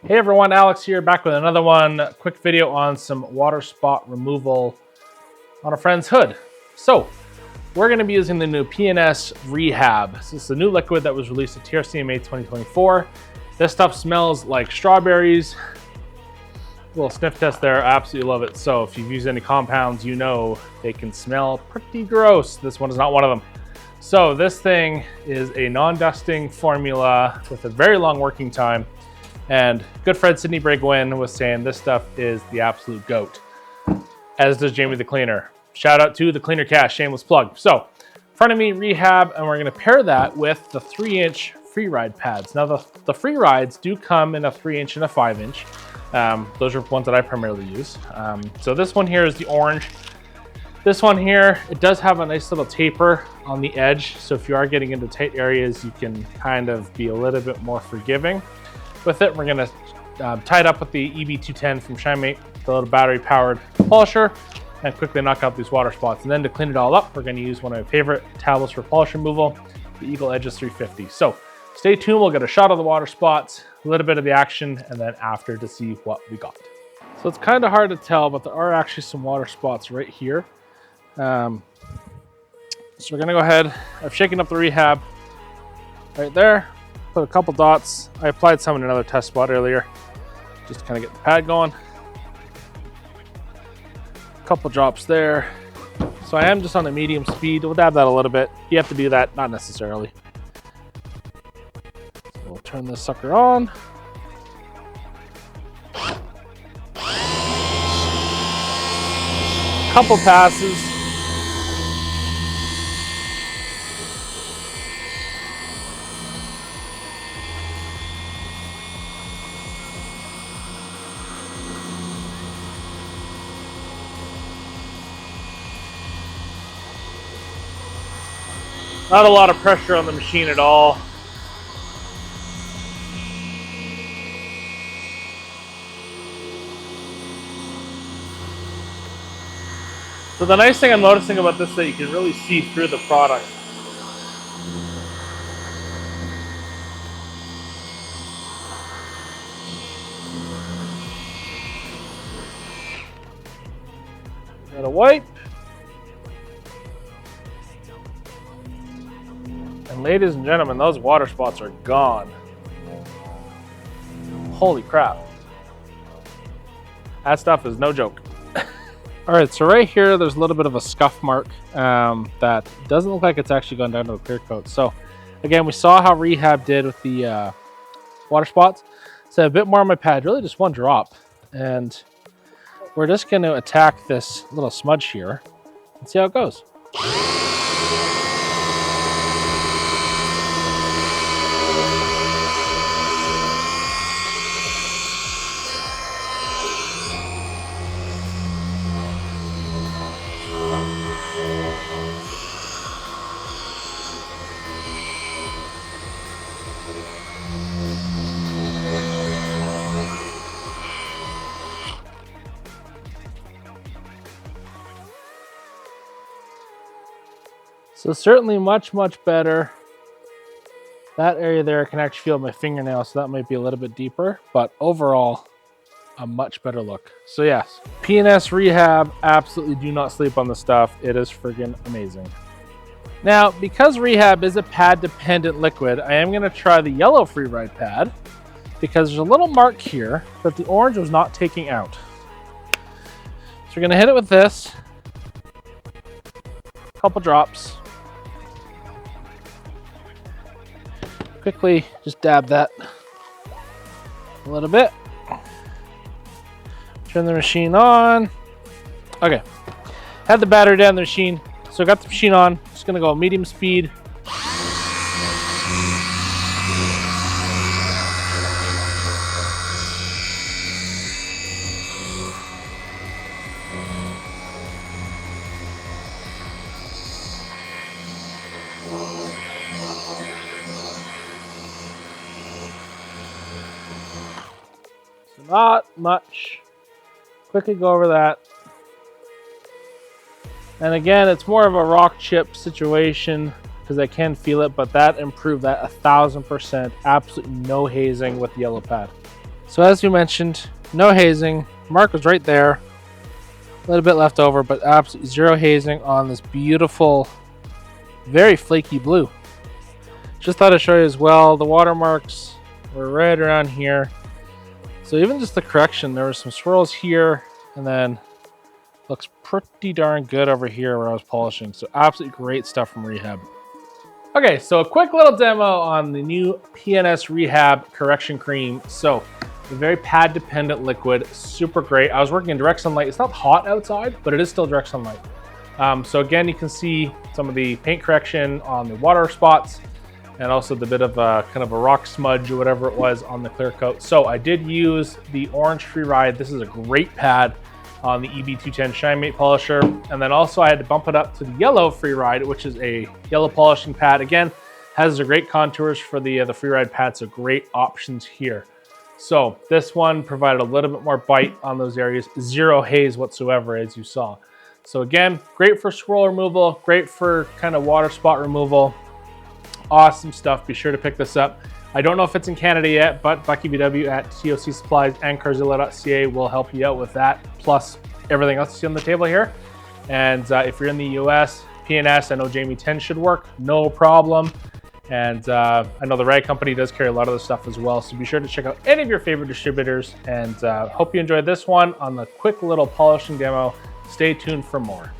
Hey everyone, Alex here, back with another one. Quick video on some water spot removal on a friend's hood. So, we're going to be using the new P&S Rehab. This is the new liquid that was released at TRCMA 2024. This stuff smells like strawberries. Little sniff test there, I absolutely love it. So if you've used any compounds, you know they can smell pretty gross. This one is not one of them. So this thing is a non-dusting formula with a very long working time. And good friend Sydney Brigwin was saying this stuff is the absolute goat, as does Jamie the Cleaner. Shout out to the Cleaner Cash, shameless plug. So, in front of me, Rehab, and we're gonna pair that with the 3-inch Freeride pads. Now the Freerides do come in a 3-inch and a 5-inch. Those are ones that I primarily use. So this one here is the orange. This one here, it does have a nice little taper on the edge. So if you are getting into tight areas, you can kind of be a little bit more forgiving. With it, we're gonna tie it up with the EB210 from ShineMate, the little battery powered polisher, and quickly knock out these water spots. And then to clean it all up, we're gonna use one of my favorite tablets for polish removal, the Eagle Edgeless 350. So stay tuned, we'll get a shot of the water spots, a little bit of the action, and then after to see what we got. So it's kind of hard to tell, but there are actually some water spots right here. So we're gonna go ahead, I've shaken up the Rehab right there. Put a couple dots. I applied some in another test spot earlier, just to kind of get the pad going. A couple drops there. So I am just on a medium speed. We'll dab that a little bit. You have to do that, not necessarily. So we'll turn this sucker on. Couple passes. Not a lot of pressure on the machine at all. So the nice thing I'm noticing about this is that you can really see through the product. Got a wipe. And ladies and gentlemen, those water spots are gone. Holy crap. That stuff is no joke. All right, so right here, there's a little bit of a scuff mark that doesn't look like it's actually gone down to the clear coat. So again, we saw how Rehab did with the water spots. So a bit more on my pad, really just one drop. And we're just gonna attack this little smudge here and see how it goes. So certainly much better. That area there, I can actually feel my fingernail, so that might be a little bit deeper, but overall, a much better look. So yes, P&S Rehab, absolutely do not sleep on the stuff. It is friggin' amazing. Now, because Rehab is a pad-dependent liquid, I am gonna try the yellow Freeride pad, because there's a little mark here that the orange was not taking out. So we're gonna hit it with this. A couple drops. Quickly just dab that a little bit. Turn the machine on. Okay, had the battery down the machine, so I got the machine on. Just gonna go medium speed. Not much. Quickly go over that. And again, it's more of a rock chip situation. because I can feel it, but that improved that 1000%. Absolutely no hazing with the yellow pad. So as you mentioned, no hazing. Mark was right there. A little bit left over, but absolutely zero hazing on this beautiful, very flaky blue. Just thought I'd show you as well, the watermarks were right around here. So even just the correction, there were some swirls here, and then looks pretty darn good over here where I was polishing. So absolutely great stuff from Rehab. Okay, so a quick little demo on the new P&S Rehab Correction Cream. So a very pad dependent liquid, super great. I was working in direct sunlight. It's not hot outside, but it is still direct sunlight. So again, you can see some of the paint correction on the water spots, and also the bit of a kind of a rock smudge or whatever it was on the clear coat. So I did use the orange Freeride. This is a great pad on the EB210 Shine Mate polisher. And then also I had to bump it up to the yellow Freeride, which is a yellow polishing pad. Again, has the great contours for the Freeride pad, so great options here. So this one provided a little bit more bite on those areas, zero haze whatsoever, as you saw. So again, great for swirl removal, great for kind of water spot removal. Awesome stuff. Be sure to pick this up. I don't know if it's in Canada yet, but Bucky BW at TOC Supplies and Carzilla.ca will help you out with that, plus everything else you see on the table here. And if you're in the US, P&S, I know Jamie 10 should work, no problem. And I know the Rag Company does carry a lot of the stuff as well. So be sure to check out any of your favorite distributors. And hope you enjoyed this one on the quick little polishing demo. Stay tuned for more.